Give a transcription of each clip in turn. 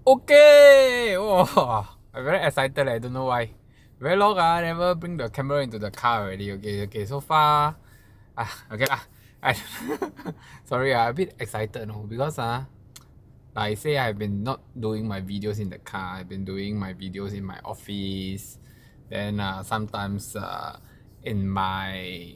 Okay! Oh, I'm very excited. I don't know why. Very long, I never bring the camera into the car already. Okay. So far, okay lah. I, sorry, I'm a bit excited no, because like I say, I've been not doing my videos in the car. I've been doing my videos in my office. Then sometimes in my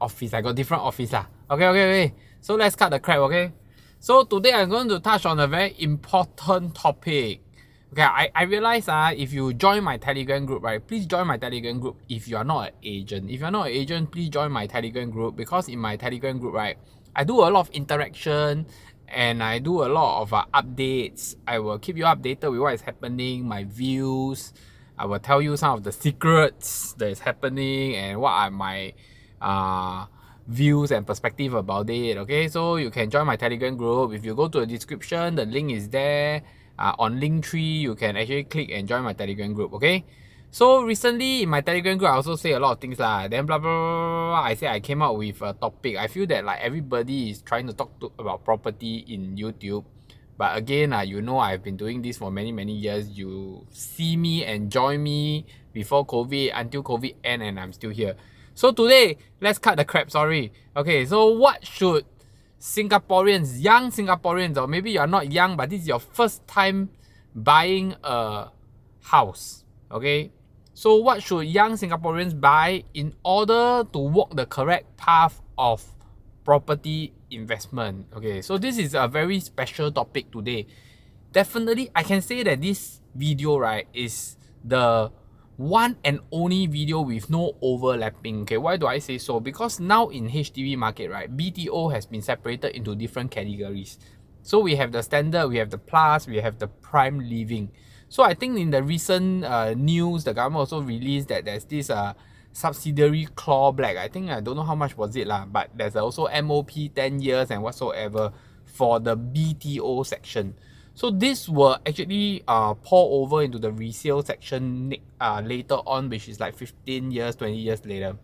office, I got different office lah. Okay. So let's cut the crap. Okay. So today I'm going to touch on a very important topic. Okay, I realize if you join my Telegram group, right, please join my Telegram group if you are not an agent. If you're not an agent, please join my Telegram group, because in my Telegram group, right, I do a lot of interaction and I do a lot of updates. I will keep you updated with what is happening, my views. I will tell you some of the secrets that is happening and what are my views and perspective about it. Okay, so you can join my Telegram group. If you go to the description, the link is there. On Linktree, you can actually click and join my Telegram group. Okay, so recently in my Telegram group, I also say a lot of things lah. Then blah blah blah. I say I came up with a topic. I feel that like everybody is trying to talk about property in YouTube. But again, you know, I've been doing this for many years. You see me and join me before COVID, until COVID end, and I'm still here. So today, let's cut the crap, sorry. Okay, so what should Singaporeans, young Singaporeans, or maybe you're not young, but this is your first time buying a house, okay? So what should young Singaporeans buy in order to walk the correct path of property investment? Okay, so this is a very special topic today. Definitely, I can say that this video, right, is the one and only video with no overlapping. Okay, why do I say so? Because now in HDB market, right, BTO has been separated into different categories. So we have the standard, we have the plus, we have the prime living. So I think in the recent news, the government also released that there's this subsidiary claw black. I think I don't know how much was it lah, but there's also MOP 10 years and whatsoever for the BTO section. So this will actually pour over into the resale section later on, which is like 15 years, 20 years later.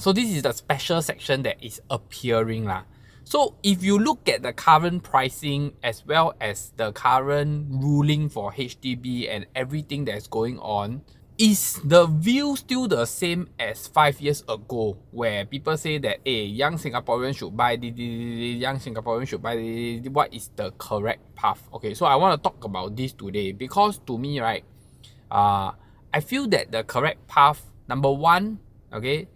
So this is the special section that is appearing lah. So if you look at the current pricing as well as the current ruling for HDB and everything that's going on, is the view still the same as 5 years ago, where people say that young Singaporeans should buy this, young Singaporeans should buy this? What is the correct path? Okay, so I want to talk about this today, because to me, right, I feel that the correct path, number one, okay,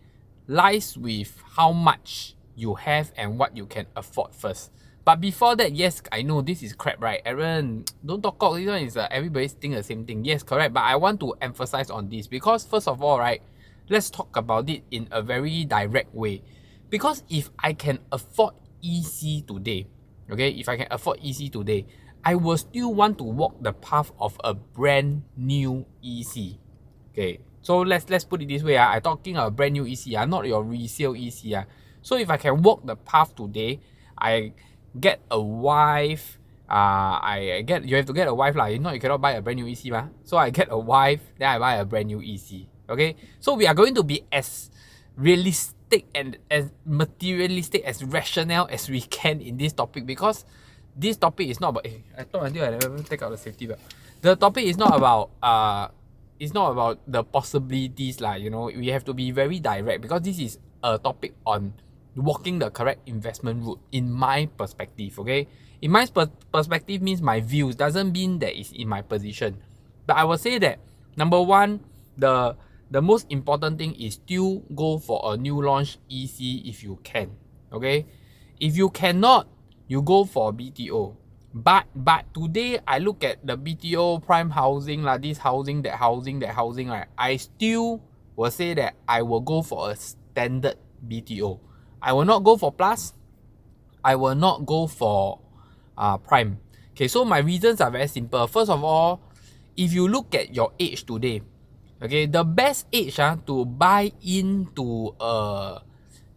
lies with how much you have and what you can afford first. But before that, yes, I know this is crap, right? Aaron, don't talk about this one. Is everybody's think the same thing. Yes, correct. But I want to emphasize on this, because first of all, right, let's talk about it in a very direct way. Because if I can afford EC today, okay, if I can afford EC today, I will still want to walk the path of a brand new EC. Okay, so let's put it this way. I'm talking a brand new EC, not your resale EC. So if I can walk the path today, I get a wife. You have to get a wife lah. If not, you cannot buy a brand new EC ma. So I get a wife, then I buy a brand new EC. Okay, so we are going to be as realistic and as materialistic, as rational as we can in this topic, because this topic is not about. I thought until I never take out the safety belt. The topic is not about it's not about the possibilities lah. You know, we have to be very direct, because this is a topic on walking the correct investment route in my perspective. Okay, in my perspective means my views, doesn't mean that it's in my position. But I will say that number one, the most important thing is still go for a new launch EC if you can. Okay, if you cannot, you go for BTO. But today I look at the BTO prime housing lah, this housing, that housing, right, I still will say that I will go for a standard BTO. I will not go for plus. I will not go for prime. Okay, so my reasons are very simple. First of all, if you look at your age today, okay, the best age to buy into a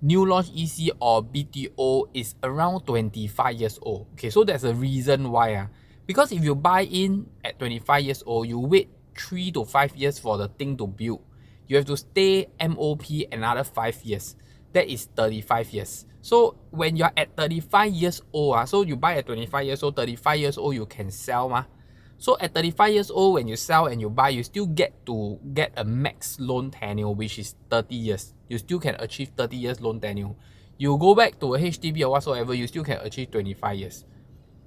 new launch EC or BTO is around 25 years old. Okay, so that's a reason why. Because if you buy in at 25 years old, you wait 3 to 5 years for the thing to build. You have to stay MOP another 5 years. that is 35 years. So when you're at 35 years old, so you buy at 25 years old, 35 years old you can sell mah. So at 35 years old, when you sell and you buy, you still get to get a max loan tenure, which is 30 years. You still can achieve 30 years loan tenure. You go back to a HDB or whatsoever, you still can achieve 25 years.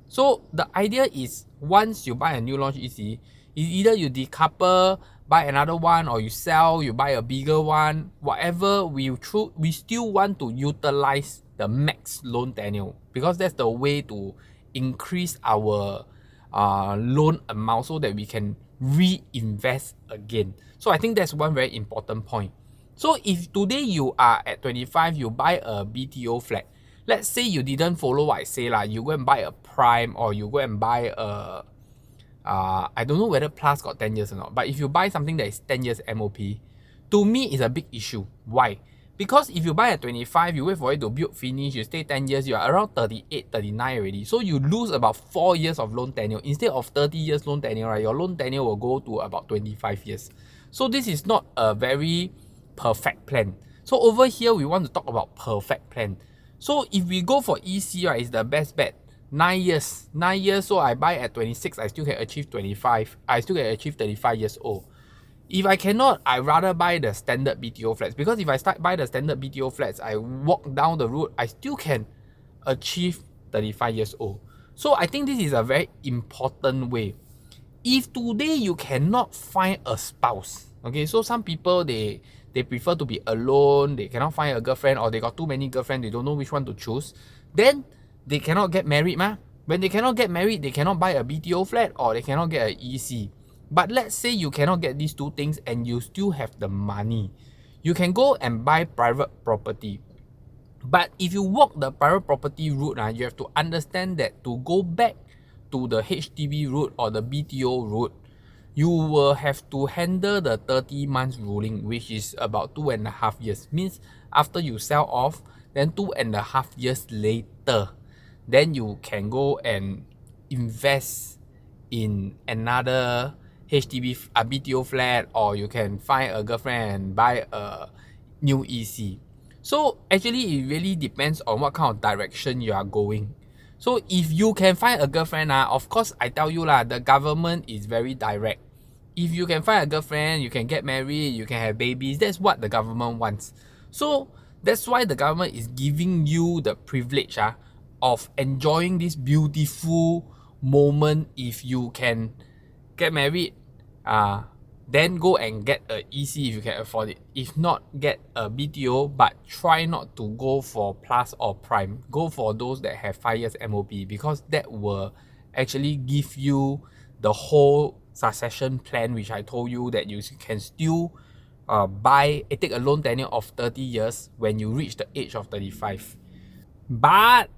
So the idea is once you buy a new launch EC, either you decouple, buy another one, or you sell, you buy a bigger one, whatever, we still want to utilize the max loan tenure because that's the way to increase our loan amount so that we can reinvest again. So I think that's one very important point. So if today you are at 25, you buy a BTO flat. Let's say you didn't follow what I say lah. You go and buy a prime or you go and buy a I don't know whether plus got 10 years or not. But if you buy something that is 10 years MOP, to me is a big issue. Why? Because if you buy at 25, you wait for it to build finish, you stay 10 years, you are around 38, 39 already. So you lose about 4 years of loan tenure. Instead of 30 years loan tenure, right, your loan tenure will go to about 25 years. So this is not a very perfect plan. So over here, we want to talk about perfect plan. So if we go for EC, right, it's the best bet. 9 years. 9 years, so I buy at 26, I still can achieve 25. I still can achieve 35 years old. If I cannot, I rather buy the standard BTO flats because if I start buy the standard BTO flats, I walk down the road, I still can achieve 35 years old. So I think this is a very important way. If today you cannot find a spouse, okay, so some people they prefer to be alone, they cannot find a girlfriend or they got too many girlfriends, they don't know which one to choose, then they cannot get married mah. When they cannot get married, they cannot buy a BTO flat or they cannot get an EC. But let's say you cannot get these two things and you still have the money. You can go and buy private property. But if you walk the private property route, you have to understand that to go back to the HDB route or the BTO route, you will have to handle the 30 months ruling, which is about 2.5 years. Means after you sell off, then 2.5 years later, then you can go and invest in another HDB BTO flat, or you can find a girlfriend and buy a new EC. So actually it really depends on what kind of direction you are going. So if you can find a girlfriend, of course I tell you lah, the government is very direct. If you can find a girlfriend, you can get married, you can have babies, that's what the government wants. So that's why the government is giving you the privilege of enjoying this beautiful moment. If you can get married, then go and get a EC if you can afford it. If not, get a BTO, but try not to go for plus or prime. Go for those that have 5 years MOP because that will actually give you the whole succession plan, which I told you that you can still take a loan tenure of 30 years when you reach the age of 35. But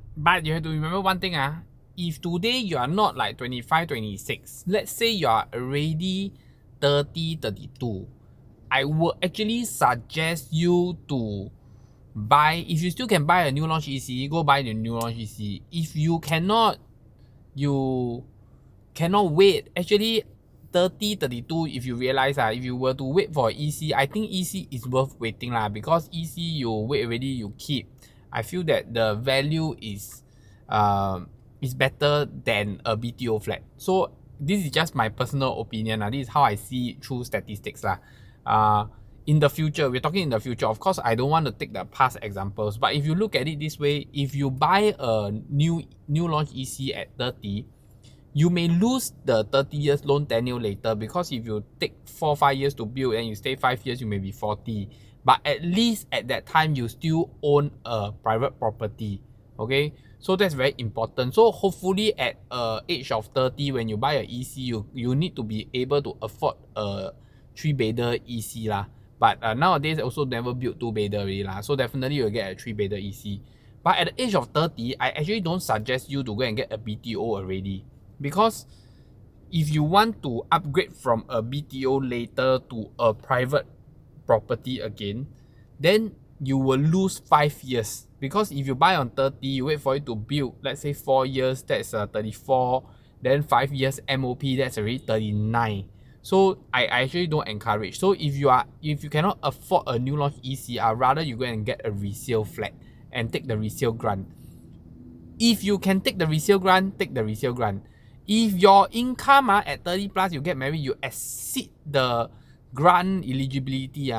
you have to remember one thing. If today you are not like 25, 26, let's say you are already 30, 32, I would actually suggest you to buy, if you still can buy a new launch EC, go buy the new launch EC. If you cannot, you cannot wait. Actually, 30, 32, if you realize if you were to wait for EC, I think EC is worth waiting lah, because EC you wait already, you keep. I feel that the value is better than a BTO flat. So this is just my personal opinion. This is how I see it through statistics. In the future, we're talking in the future. Of course, I don't want to take the past examples. But if you look at it this way, if you buy a new launch EC at 30, you may lose the 30 years loan tenure later, because if you take 4-5 years to build and you stay 5 years, you may be 40. But at least at that time, you still own a private property. Okay, so that's very important. So hopefully at age of 30, when you buy a EC, you need to be able to afford a 3-bedder EC lah. But nowadays also never built 2-bedder already lah. So definitely you'll get a 3-bedder EC. But at the age of 30, I actually don't suggest you to go and get a BTO already. Because if you want to upgrade from a BTO later to a private property again, then you will lose 5 years. Because if you buy on 30, you wait for it to build, let's say 4 years, that's 34. Then 5 years MOP, that's already 39. So I actually don't encourage. So if you cannot afford a new launch ECR, rather you go and get a resale flat and take the resale grant. If you can take the resale grant, take the resale grant. If your income at 30 plus, you get married, you exceed the grant eligibility,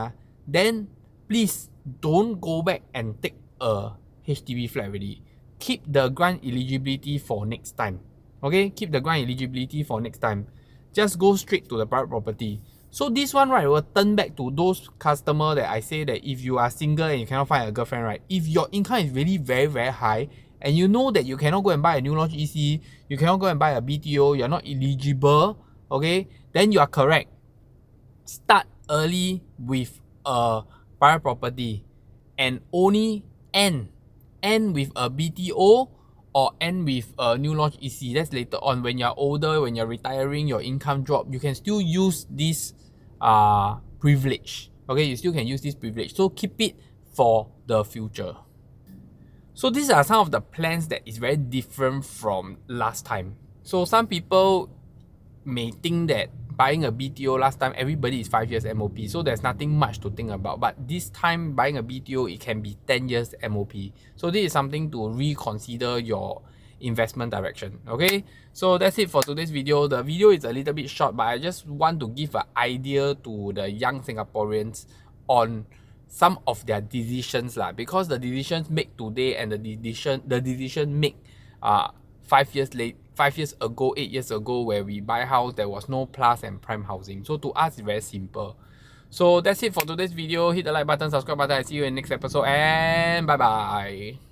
then please don't go back and take a HDB flat already. Keep the grant eligibility for next time. Okay, keep the grant eligibility for next time. Just go straight to the private property. So this one, right, will turn back to those customer that I say that if you are single and you cannot find a girlfriend, right, if your income is really very, very high, and you know that you cannot go and buy a new launch EC, you cannot go and buy a BTO, you're not eligible, okay, then you are correct. Start early with a private property and only end with a BTO or end with a new launch EC. That's later on when you're older, when you're retiring, your income drop, you can still use this privilege. Okay, you still can use this privilege. So keep it for the future. So these are some of the plans that is very different from last time. So some people may think that buying a BTO last time, everybody is 5 years MOP, so there's nothing much to think about. But this time buying a BTO, it can be 10 years MOP. So this is something to reconsider your investment direction. Okay, so that's it for today's video. The video is a little bit short, but I just want to give an idea to the young Singaporeans on some of their decisions because the decisions made today and the decision made 5 years ago, 8 years ago, where we buy house, there was no plus and prime housing. So to us, it's very simple. So that's it for today's video. Hit the like button, subscribe button. I see you in the next episode, and bye bye.